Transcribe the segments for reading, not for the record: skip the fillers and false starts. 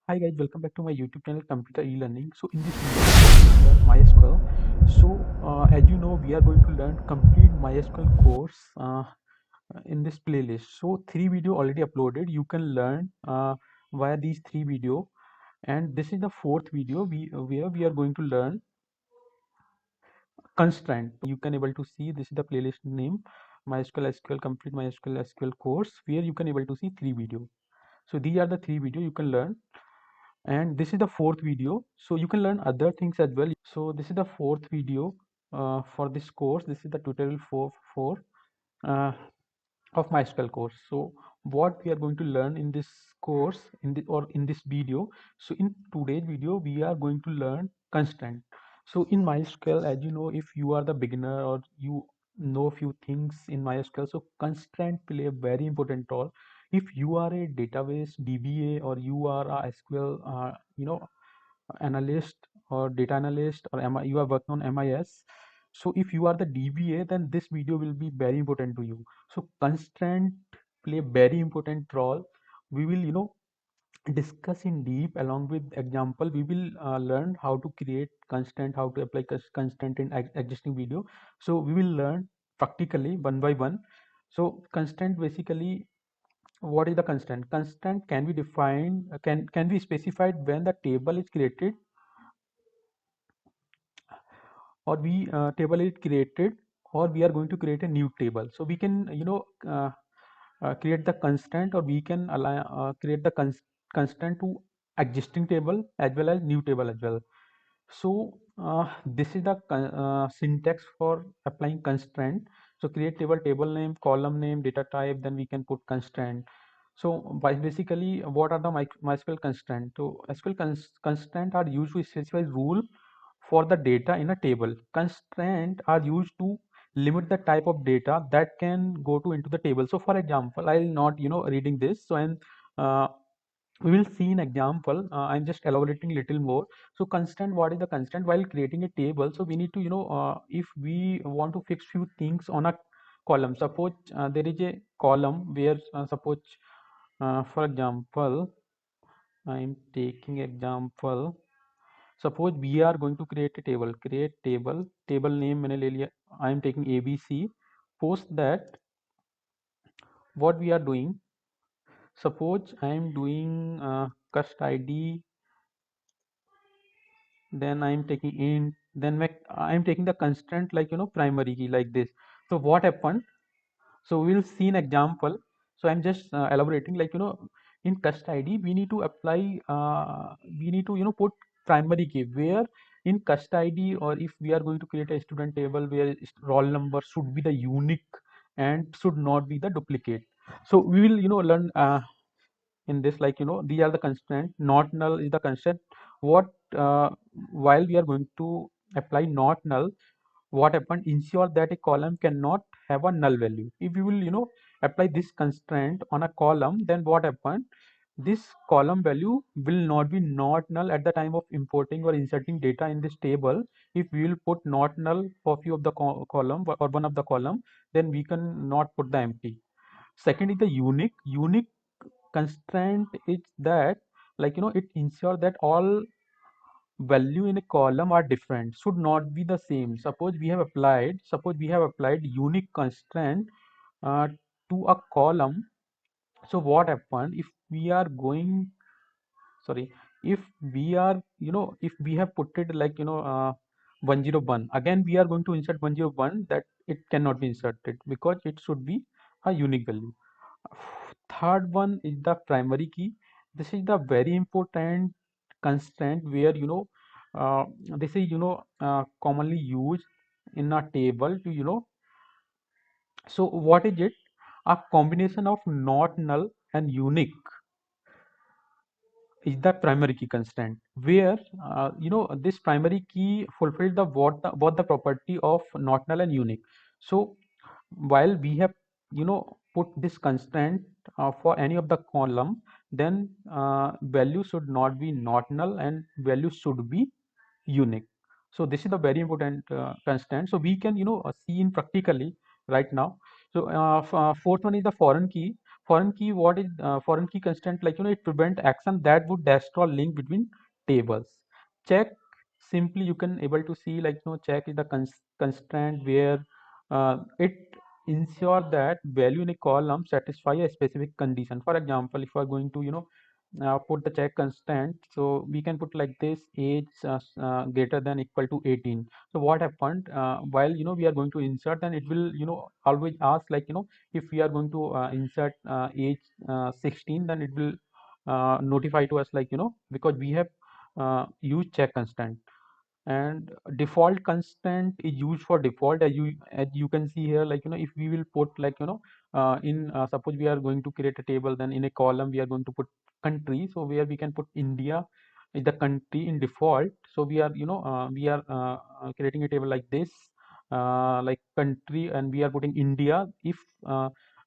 Hi guys, welcome back to my YouTube channel Computer eLearning. So in this video, we are MySQL. As you know, we are going to learn complete MySQL course in this playlist. So three video already uploaded. You can learn via these three video, and this is the fourth video where we are going to learn constraint. You can able to see this is the playlist name MySQL SQL complete MySQL SQL course where you can able to see three video. So these are the three video you can learn, and this is the fourth video, so you can learn other things as well. So this is the fourth video for this course. This is the tutorial four uh, of MySQL course. So what we are going to learn in this course in this video. So in today's video we are going to learn constraint. So in MySQL, as you know, if you are the beginner or you know few things in MySQL, so constraint play a very important role. If you are a database DBA or you are a SQL analyst or data analyst or you are working on MIS. So if you are the DBA, then this video will be very important to you. So constraint play very important role. We will discuss in deep along with example. We will learn how to create constraint, how to apply constraint in existing video. So we will learn practically one by one. So constraint basically, what is the constraint? Constraint can be defined, can be specified when the table is created or we table is created, or we are going to create a new table. So we can create the constraint, or we can create the constraint to existing table as well as new table as well. So this is the syntax for applying constraint. So create table name, column name, data type, then we can put constraint. So basically, what are the MySQL constraint? So SQL constraint are used to specify rule for the data in a table. Constraint are used to limit the type of data that can go to into the table. So for example, I'll not reading this. So and uh, we will see an example. I'm just elaborating a little more. So constraint, what is the constraint? While creating a table, so we need to if we want to fix few things on a column. Suppose there is a column where suppose for example, I'm taking example. Suppose we are going to create a table. Create table. Table name मैंने ले लिया. I am taking ABC. Post that, what we are doing. Suppose I am doing cust ID, then I am taking int, then I am taking the constraint like primary key like this. So what happened? So we will see an example. So I'm just elaborating like in cust ID we need to apply we need to put primary key where in cust ID, or if we are going to create a student table where roll number should be the unique and should not be the duplicate. So we will learn in this like these are the constraint. Not null is the constraint. What while we are going to apply not null, what happened? Ensure that a column cannot have a null value. If you will apply this constraint on a column, then what happened? This column value will not be not null at the time of importing or inserting data in this table. If we will put not null for few of the column or one of the column, then we can not put the empty. Second is the unique constraint is that like it ensures that all value in a column are different, should not be the same. Suppose we have applied unique constraint uh, to a column. So what happened if we are going, sorry, if we are if we have put it like 101, again we are going to insert 101, that it cannot be inserted because it should be a unique value. Third one is the primary key. This is the very important constraint where this is commonly used in a table to so what is it? A combination of not null and unique is the primary key constraint, where this primary key fulfills the what the property of not null and unique. So while we have put this constraint for any of the column, then value should not be not null and value should be unique. So this is the very important constraint. So we can see in practically right now. So fourth one is the foreign key. Foreign key, what is foreign key constraint? Like, it prevent action that would destroy link between tables. Check, simply you can able to see, like, check is the constraint where it ensure that value in a column satisfy a specific condition. For example, if you are going to, put the check constant, so we can put like this: age greater than equal to 18. So what happened, while we are going to insert, then it will always ask, like, if we are going to insert age 16, then it will notify to us, like, because we have used check constant. And default constant is used for default, as you can see here, like, if we will put, like, in suppose we are going to create a table, then in a column we are going to put country, so where we can put India is the country in default. So we are creating a table like this, like country, and we are putting India. If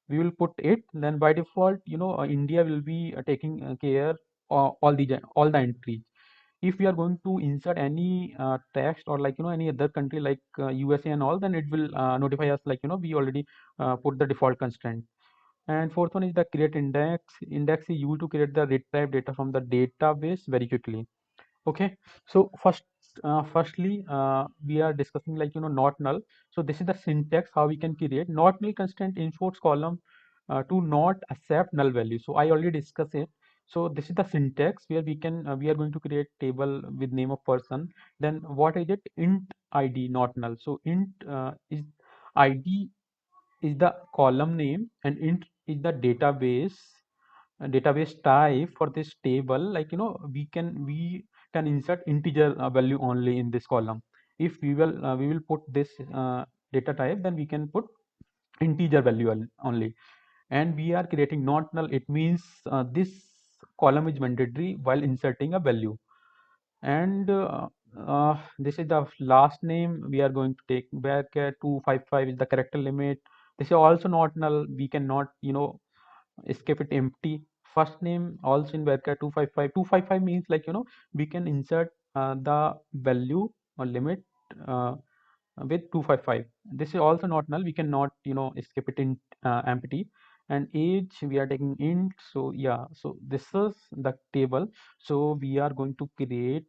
we will put it, then by default, India will be taking care all the entries. If we are going to insert any text, or, like, any other country, like USA and all, then it will notify us, like, we already put the default constraint. And fourth one is the create index. Index is used to create the retrieve data from the database very quickly. Okay, so firstly, we are discussing, like, not null. So this is the syntax how we can create not null constraint imports column to not accept null value. So I already discussed it. So this is the syntax where we are going to create table with name of person. Then what is it? Int ID not null. So int is ID is the column name, and int is the database type for this table. Like, we can insert integer value only in this column. If we will put this data type, then we can put integer value only. And we are creating not null, it means this column is mandatory while inserting a value. And this is the last name we are going to take back. 255 is the character limit. This is also not null, we cannot escape it empty. First name also in bracket 255. 255 means, like, we can insert the value or limit uh, with 255. This is also not null, we cannot escape it in empty. And age we are taking int. So yeah, so this is the table. So we are going to create,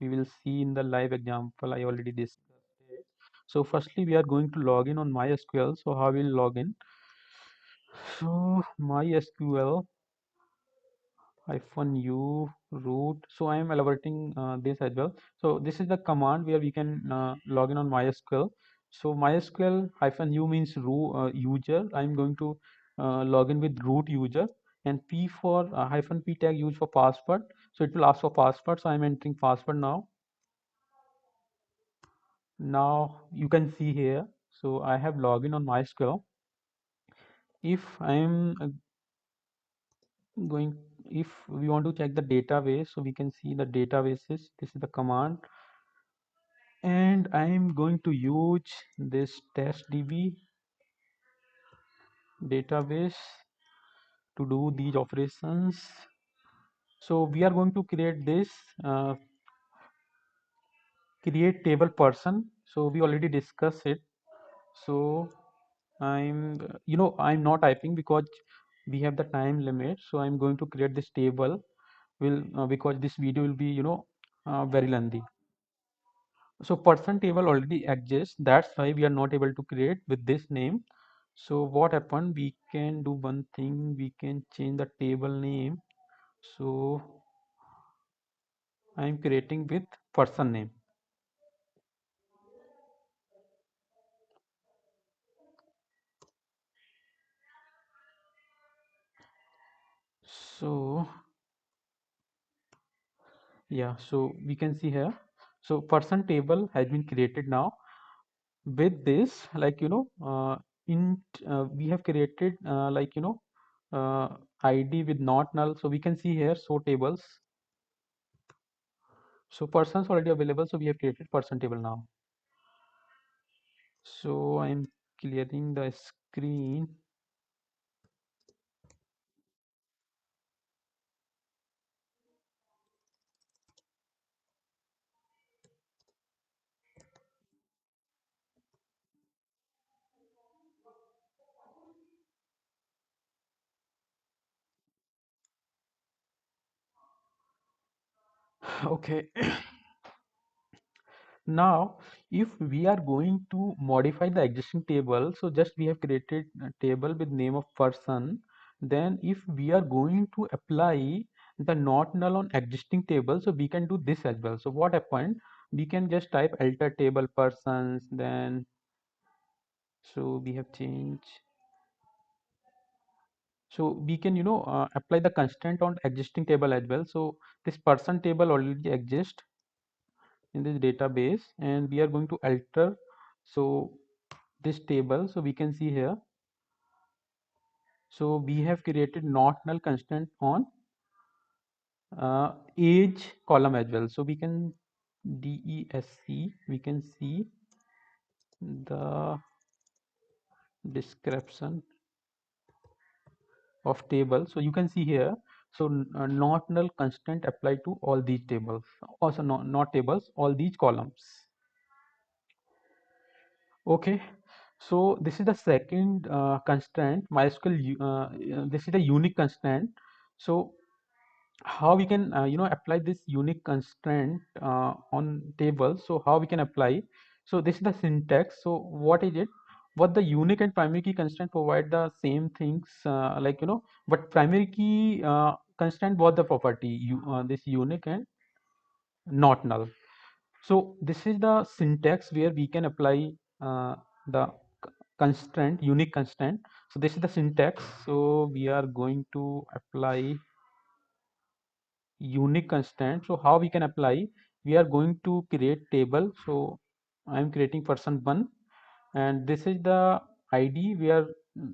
we will see in the live example, I already discussed it. So firstly we are going to log in on MySQL. So how we'll log in? So MySQL -u root. So I am elaborating this as well. So this is the command where we can log in on MySQL. So MySQL -u means user. I'm going to log in with root user. And P for -p tag used for password. So it will ask for password. So I'm entering password now. Now you can see here. So I have logged in on MySQL. If I'm going if we want to check the database, so we can see the databases. This is the command, and I am going to use this testdb database to do these operations. So we are going to create this create table person. So we already discussed it. So I'm not typing because we have the time limit. So I'm going to create this table will because this video will be very lengthy. So person table already exists, that's why we are not able to create with this name. So what happened, we can do one thing, we can change the table name. So I am creating with person name. So yeah, so we can see here, so person table has been created now. With this, like, int we have created like, uh, ID with not null. So we can see here, so tables. So persons already available, so we have created person table now. So I'm clearing the screen. Okay. Now, if we are going to modify the existing table, so just we have created a table with name of person. Then if we are going to apply the not null on existing table, so we can do this as well. So what happened? We can just type alter table persons, then so we have changed. So we can, apply the constraint on existing table as well. So this person table already exists in this database, and we are going to alter so this table. So we can see here, so we have created not null constraint on age column as well. So we can DESC, we can see the description of table. So you can see here, so not null constraint apply to all these tables, also not tables, all these columns. Okay, so this is the second constraint, MySQL. This is the unique constraint. So how we can apply this unique constraint on tables? So how we can apply? So this is the syntax. So what is it? What the unique and primary key constraint provide the same things, but primary key constraint was the property this unique and not null. So this is the syntax where we can apply the constraint, unique constraint. So this is the syntax. So we are going to apply unique constraint. So how we can apply? We are going to create table. So I am creating person one, and this is the ID where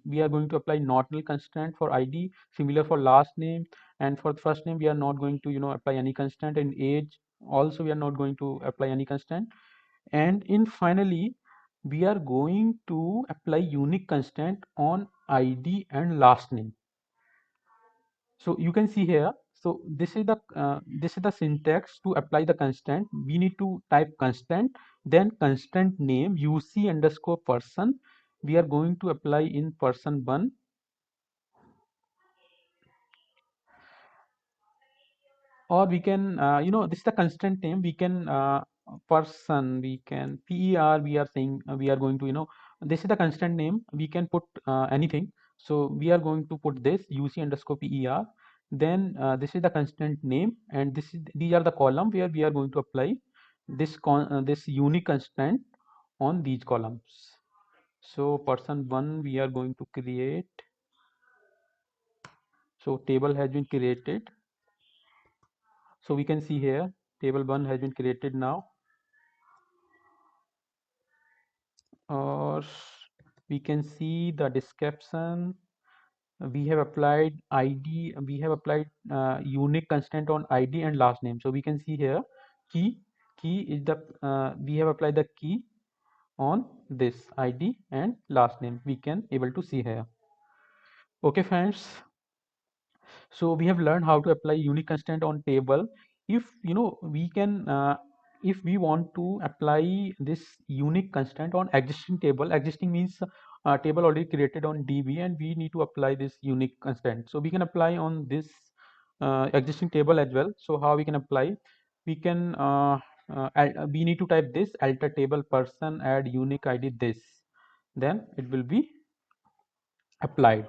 we are going to apply not null constraint for ID. Similar for last name, and for the first name we are not going to apply any constraint. In age also we are not going to apply any constraint. And in finally we are going to apply unique constraint on ID and last name. So you can see here, so this is the syntax to apply the constraint. We need to type constraint, then constraint name UC underscore person. We are going to apply in person one. Or we can this is the constraint name. We can person, we can per, we are saying we are going to this is the constraint name. We can put anything. So we are going to put this UC underscore per. Then this is the constraint name, and these are the column where we are going to apply this unique constraint on these columns. So person one we are going to create. So table has been created. So we can see here table 1 has been created now. Or we can see the description. We have applied ID, we have applied unique constraint on ID and last name. So we can see here key is the we have applied the key on this ID and last name. We can able to see here. Okay friends, so we have learned how to apply unique constraint on table. If we can if we want to apply this unique constraint on existing table, existing means table already created on DB, and we need to apply this unique constraint. So we can apply on this existing table as well. So how we can apply? We can we need to type this alter table person add unique ID this, then it will be applied.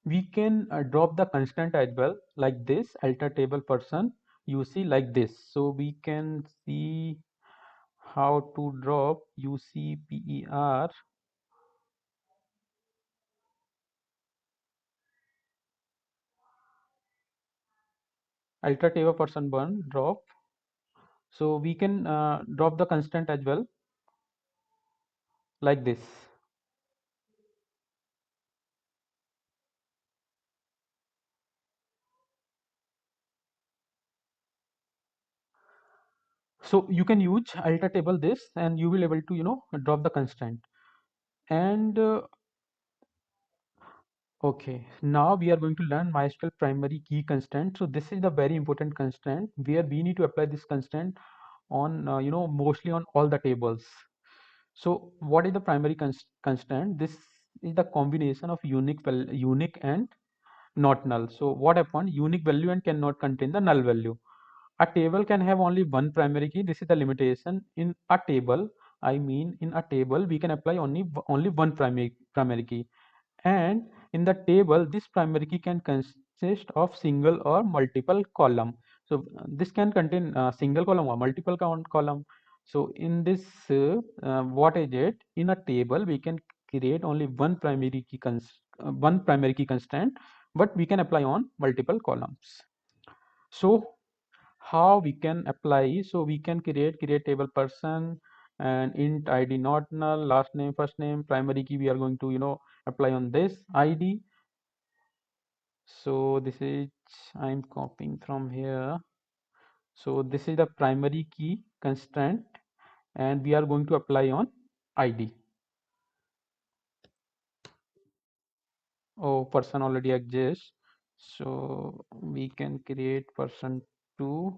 We can drop the constraint as well, like this alter table person, you see, like this. So we can see how to drop UCPER alter table person one drop. So we can drop the constraint as well, like this. So you can use alter table this, and you will able to drop the constraint. And okay, now we are going to learn MySQL primary key constraint. So this is the very important constraint where we need to apply this constraint on mostly on all the tables. So what is the primary constraint? This is the combination of unique and not null. So what happened? Unique value and cannot contain the null value. a table can have only one primary key. This is the limitation in a table. I mean, in a table we can apply only one primary key, and in the table this primary key can consist of single or multiple column. So this can contain single column or multiple column. So in this what is it, in a table we can create only one primary key constraint, but we can apply on multiple columns. So how we can apply? So we can create table person and int id not null, last name, first name, primary key we are going to apply on this id. So this is, I'm copying from here. So this is the primary key constraint and we are going to apply on id. Oh, person already exists, so we can create person 2.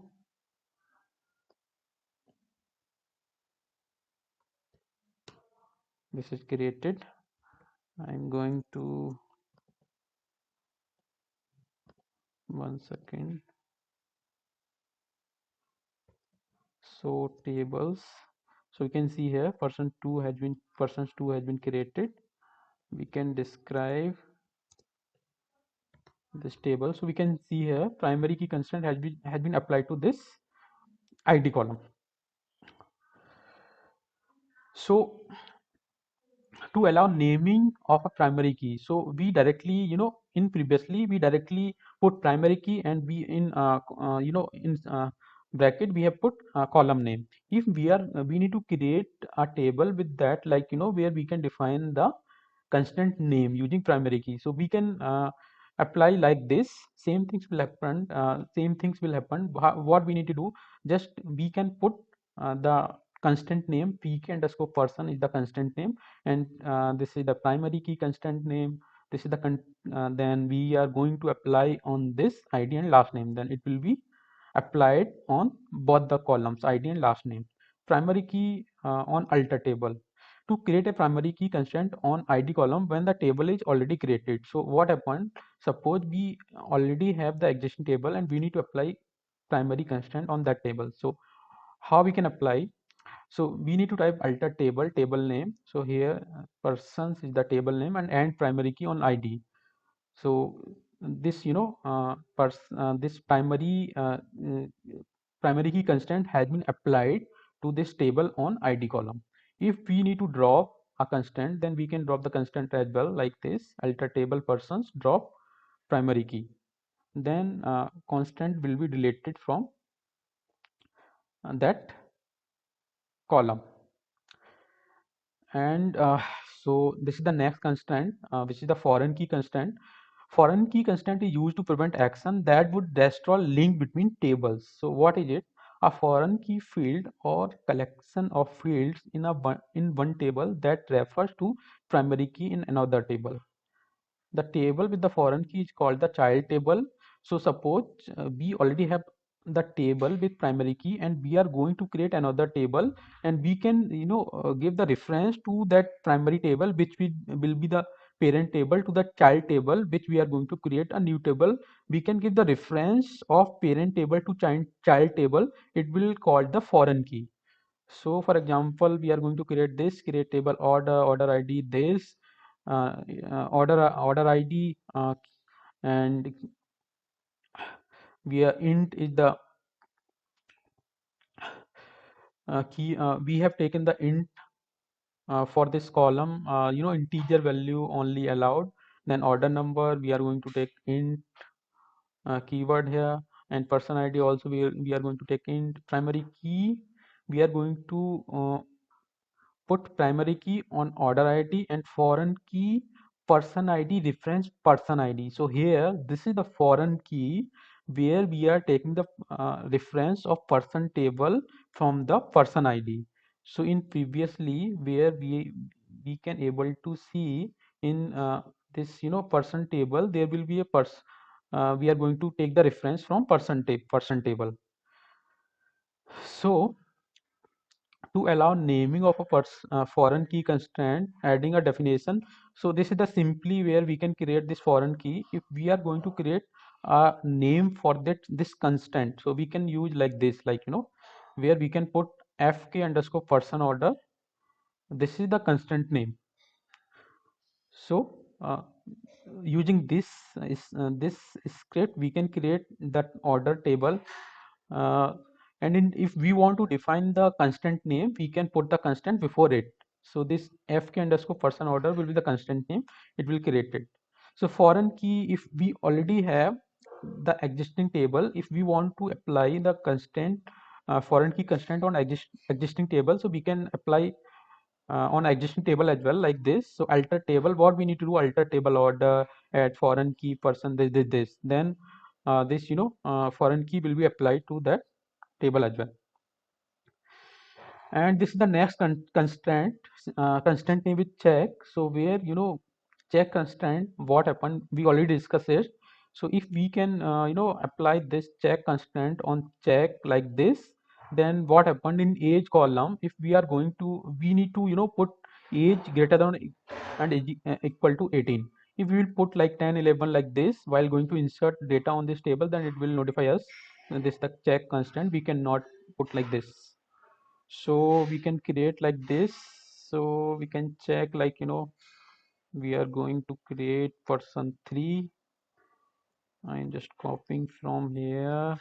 This is created. I'm going to, one second. So tables, so you can see here persons 2 has been created. We can describe this table. So we can see here primary key constraint has been applied to this id column. So to allow naming of a primary key, so we directly, in previously we directly put primary key and we in in bracket we have put column name. If we need to create a table with that, like where we can define the constant name using primary key, so we can apply like this. Same things will happen. What we need to do, just we can put the constant name pk underscore person is the constant name, and this is the primary key constant name. This is the then we are going to apply on this id and last name, then it will be applied on both the columns id and last name. Primary key on alter table, to create a primary key constraint on id column when the table is already created. So what happened, suppose we already have the existing table and we need to apply primary constraint on that table. So how we can apply? So we need to type alter table name. So here persons is the table name and primary key on id. So this this primary key constraint has been applied to this table on id column. If we need to drop a constraint, then we can drop the constraint as well, like this alter table persons drop primary key, then constant will be deleted from that column. And so this is the next constraint, which is the foreign key constraint. Foreign key constraint is used to prevent action that would destroy link between tables. So what is it? A foreign key field or collection of fields in one table that refers to primary key in another table. The table with the foreign key is called the child table. So suppose we already have the table with primary key and we are going to create another table, and we can give the reference to that primary table, which will be the parent table, to the child table which we are going to create a new table. We can give the reference of parent table to child table. It will call the foreign key. So for example, we are going to create table order id this order id, and we are int is the key. We have taken the int for this column, integer value only allowed. Then order number we are going to take int keyword here, and person id also we are going to take int. Primary key we are going to put primary key on order id, and foreign key person id reference person id. So here this is the foreign key where we are taking the reference of person table from the person id. So in previously where we can able to see in this person table, there will be a we are going to take the reference from person table. So to allow naming of a foreign key constraint, adding a definition. So this is the simply where we can create this foreign key. If we are going to create a name for this constant. So we can use like this, like where we can put fk underscore person order. This is the constant name. So using this script, we can create that order table, uh, and if we want to define the constant name, we can put the constant before it. So this fk underscore person order will be the constant name, it will create it. So foreign key, if we already have the existing table, if we want to apply the constant foreign key constant on existing table, so we can apply on existing table as well, like this. So alter table, what we need to do, alter table order, add foreign key person, this. Then this foreign key will be applied to that table as well. And this is the next constraint name with check. So where check constraint, what happened, we already discussed it. So if we can apply this check constraint on check like this, then what happened in age column, if we are going to, we need to put age greater than and age equal to 18. If we will put like 10 11 like this while going to insert data on this table, then it will notify us this the check constraint, we cannot put like this. So we can create like this. So we can check, like we are going to create person 3. I'm just copying from here.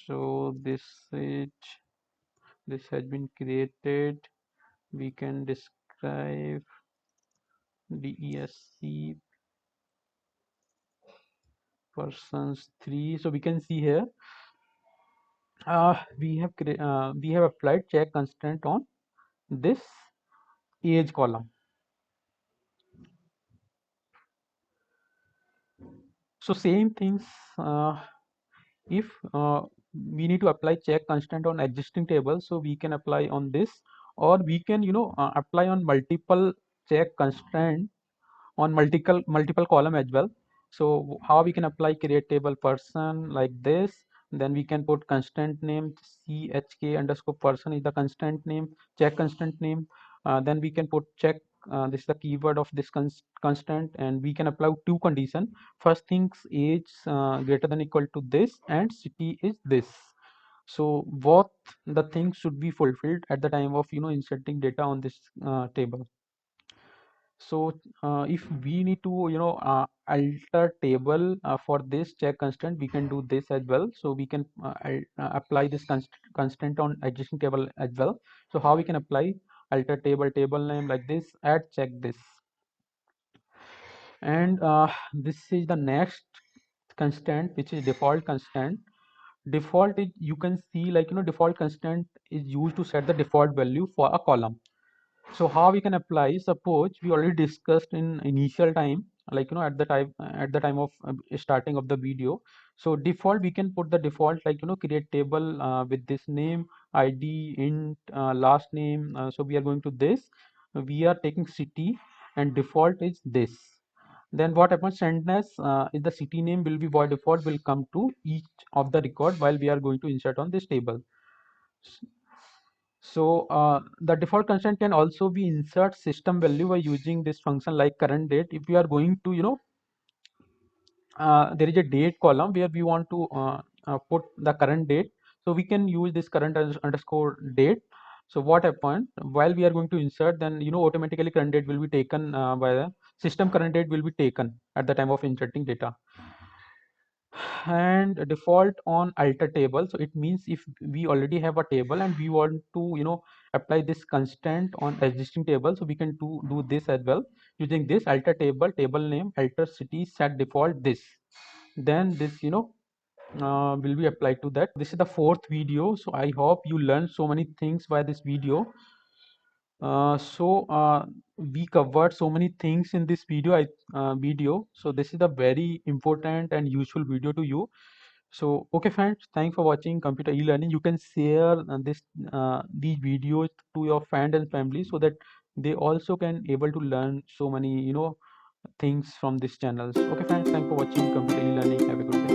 So this has been created. We can describe DESC persons 3. So we can see here we have applied check constraint on this age column. So same things, if we need to apply check constant on existing table, so we can apply on this, or we can apply on multiple check constraint on multiple column as well. So how we can apply create table person like this, then we can put constant name chk underscore person is the constant name, check constant name. Then we can put check, this is the keyword of this constant, and we can apply two condition. First things, age greater than equal to this, and city is this. So both the things should be fulfilled at the time of inserting data on this table. So if we need to alter table for this check constant, we can do this as well. So we can apply this constant on existing table as well. So how we can apply alter table name like this, add check this. And this is the next constant, which is default constant. Default is, you can see, like default constant is used to set the default value for a column. So how we can apply, suppose we already discussed in initial time, like at the time of starting of the video. So default, we can put the default, like create table with this name, id, int, last name. So we are going to this, we are taking city, and default is this. Then what happens, sentence is the city name will be by default will come to each of the record while we are going to insert on this table. So the default constant can also be insert system value by using this function like current date. If we are going to there is a date column where we want to put the current date, so we can use this current underscore date. So what happened, while we are going to insert, then automatically current date will be taken by the system, current date will be taken at the time of inserting data. And default on alter table, so it means if we already have a table and we want to apply this constant on existing table, so we can do this as well using this alter table name, alter city, set default this. Then this will be applied to that. This is the fourth video, so I hope you learned so many things by this video. We covered so many things in this video. So this is a very important and useful video to you. So okay friends, thanks for watching computer e-learning. You can share these videos to your friends and family, so that they also can able to learn so many things from this channel. Okay friends, thanks for watching computer e-learning. Have a good day.